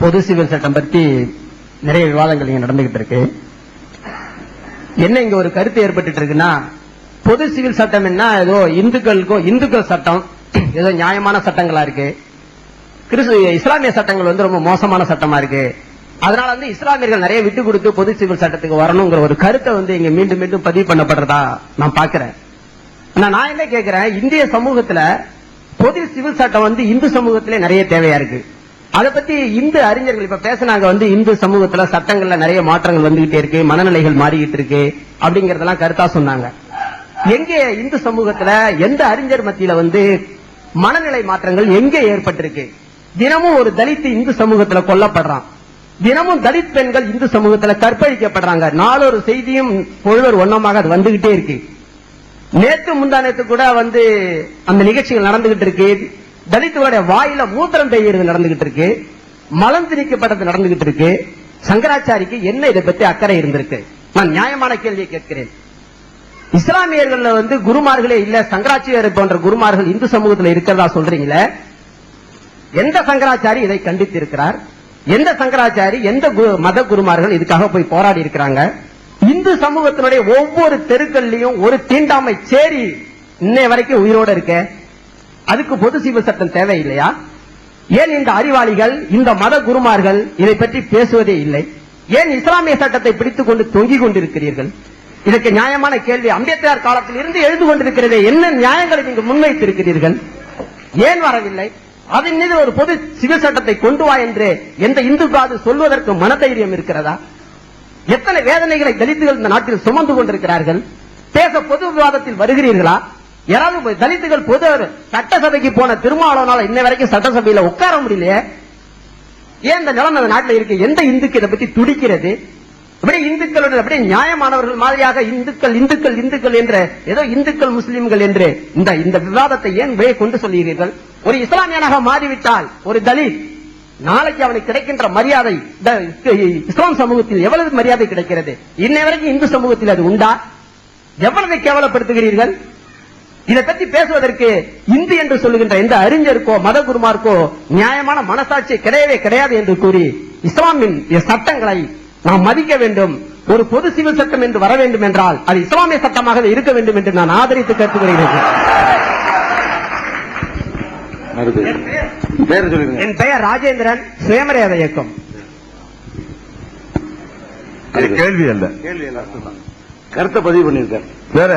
பொது சிவில் சட்டம் பற்றி நிறைய விவாதங்கள் இங்க நடந்துகிட்டு இருக்கு. என்ன இங்க ஒரு கருத்து ஏற்பட்டு இருக்குன்னா, பொது சிவில் சட்டம் என்ன ஏதோ இந்துக்கள் சட்டம் ஏதோ நியாயமான சட்டங்களா இருக்கு, இஸ்லாமிய சட்டங்கள் ரொம்ப மோசமான சட்டமா இருக்கு, அதனால இஸ்லாமியர்கள் நிறைய விட்டு கொடுத்து பொது சிவில் சட்டத்துக்கு வரணுங்கிற ஒரு கருத்தை இங்க மீண்டும் மீண்டும் பதிவு பண்ணப்படுறதா நான் பாக்கிறேன். நான் என்ன கேட்கிறேன், இந்திய சமூகத்துல பொது சிவில் சட்டம் இந்து சமூகத்திலே நிறைய தேவையா இருக்கு. அதை பத்தி இந்து அறிஞர்கள் இப்ப பேசினாங்க. இந்து சமூகத்துல சட்டங்கள்ல நிறைய மாற்றங்கள் வந்துகிட்டே இருக்கு, மனநிலைகள் மாறிக்கிட்டு இருக்கு அப்படிங்கறதெல்லாம் கருத்தா சொன்னாங்க. எங்கே இந்து சமூகத்துல எந்த அறிஞர் மத்தியில மனநிலை மாற்றங்கள் எங்கே ஏற்பட்டிருக்கு? தினமும் ஒரு தலித் இந்து சமூகத்துல கொல்லப்படுறான், தினமும் தலித் பெண்கள் இந்து சமூகத்துல கற்பழிக்கப்படுறாங்க. நாளொரு செய்தியும் பொழுதொரு ஒன்னமாக அது வந்துகிட்டே இருக்கு. நேற்று முந்தானத்து கூட அந்த நிகழ்ச்சிகள் நடந்துகிட்டு இருக்கு. தலித்துடைய வாயில மூத்திரம் பெய்யறது நடந்துகிட்டு இருக்கு, மலம் திணிக்கப்பட்டது நடந்துகிட்டு இருக்கு. சங்கராச்சாரிக்கு என்ன இதை பத்தி அக்கறை இருந்திருக்கு? நான் நியாயமான கேள்வியை கேட்கிறேன். இஸ்லாமியர்கள் குருமார்களே இல்ல, சங்கராச்சாரியர் போன்ற குருமார்கள் இந்து சமூகத்தில் இருக்கிறதா சொல்றீங்களே, எந்த சங்கராச்சாரி இதை கண்டித்து இருக்கிறார்? எந்த சங்கராச்சாரி எந்த மத குருமார்கள் இதுக்காக போய் போராடி இருக்கிறாங்க? இந்து சமூகத்தினுடைய ஒவ்வொரு தெருக்கள்லயும் ஒரு தீண்டாமை சேரி இன்னைய வரைக்கும் உயிரோட இருக்க. அதுக்கு பொது சிவில் சட்டம் தேவையில்லையா? ஏன் இந்த அறிவாளிகள் இந்த மத குருமார்கள் இதை பற்றி பேசுவதே இல்லை? ஏன் இஸ்லாமிய சட்டத்தை பிடித்துக் கொண்டு தொங்கிக் கொண்டிருக்கிறீர்கள்? இதற்கு நியாயமான கேள்வி அம்பேத்கர் காலத்தில் இருந்து எழுது கொண்டிருக்கிறதே. என்ன நியாயங்களை நீங்கள் முன்வைத்திருக்கிறீர்கள்? ஏன் வரவில்லை? அதன் மீது ஒரு பொது சிவில் சட்டத்தை கொண்டு வா என்று எந்த இந்துக்காவது சொல்வதற்கு மனதைரியம் இருக்கிறதா? எத்தனை வேதனைகளை தலித்துகள் இந்த நாட்டில் சுமந்து கொண்டிருக்கிறார்கள். பேச பொது விவாதத்தில் வருகிறீர்களா? யாராவது தலித்துகள் பொது சட்டசபைக்கு போன திருமாவளவனால இன்ன வரைக்கும் சட்டசபையில உட்கார முடியலையே. ஏன் இந்த நிலைமை அந்த நாட்டில் இருக்கு? எந்த இந்துக்கு இதை பற்றி துடிக்கிறது? அப்படியே இந்துக்களுடைய அப்படியே நியாயமானவர்கள் மாதிரியாக இந்துக்கள் என்ற ஏதோ இந்துக்கள் முஸ்லிம்கள் என்று இந்த விவாதத்தை ஏன் கொண்டு சொல்கிறீர்கள்? ஒரு இஸ்லாமியனாக மாறிவிட்டால் ஒரு தலித் நாளைக்கு அவனுக்கு கிடைக்கின்ற மரியாதை இஸ்லாம் சமூகத்தில் எவ்வளவு மரியாதை கிடைக்கிறது? இன்னை வரைக்கும் இந்து சமூகத்தில் அது உண்டா? எவ்வளவு கேவலப்படுத்துகிறீர்கள்? இதை பற்றி பேசுவதற்கு இந்து என்று சொல்லுகின்ற எந்த அறிஞருக்கோ மத குருமாருக்கோ நியாயமான மனசாட்சி கிடையவே கிடையாது என்று கூறி இஸ்லாமின் சட்டங்களை நாம் மதிக்க வேண்டும். ஒரு பொது சிவில் சட்டம் என்று வர வேண்டும் என்றால் அது இஸ்லாமிய சட்டமாக இருக்க வேண்டும் என்று நான் ஆதரித்து கேட்டுக்கொள்கிறேன். என் பெயர் ராஜேந்திரன், சுயமரியாதை இயக்கம். கேள்வி அல்ல, கருத்தை பதிவு பண்ணியிருக்கார். வேற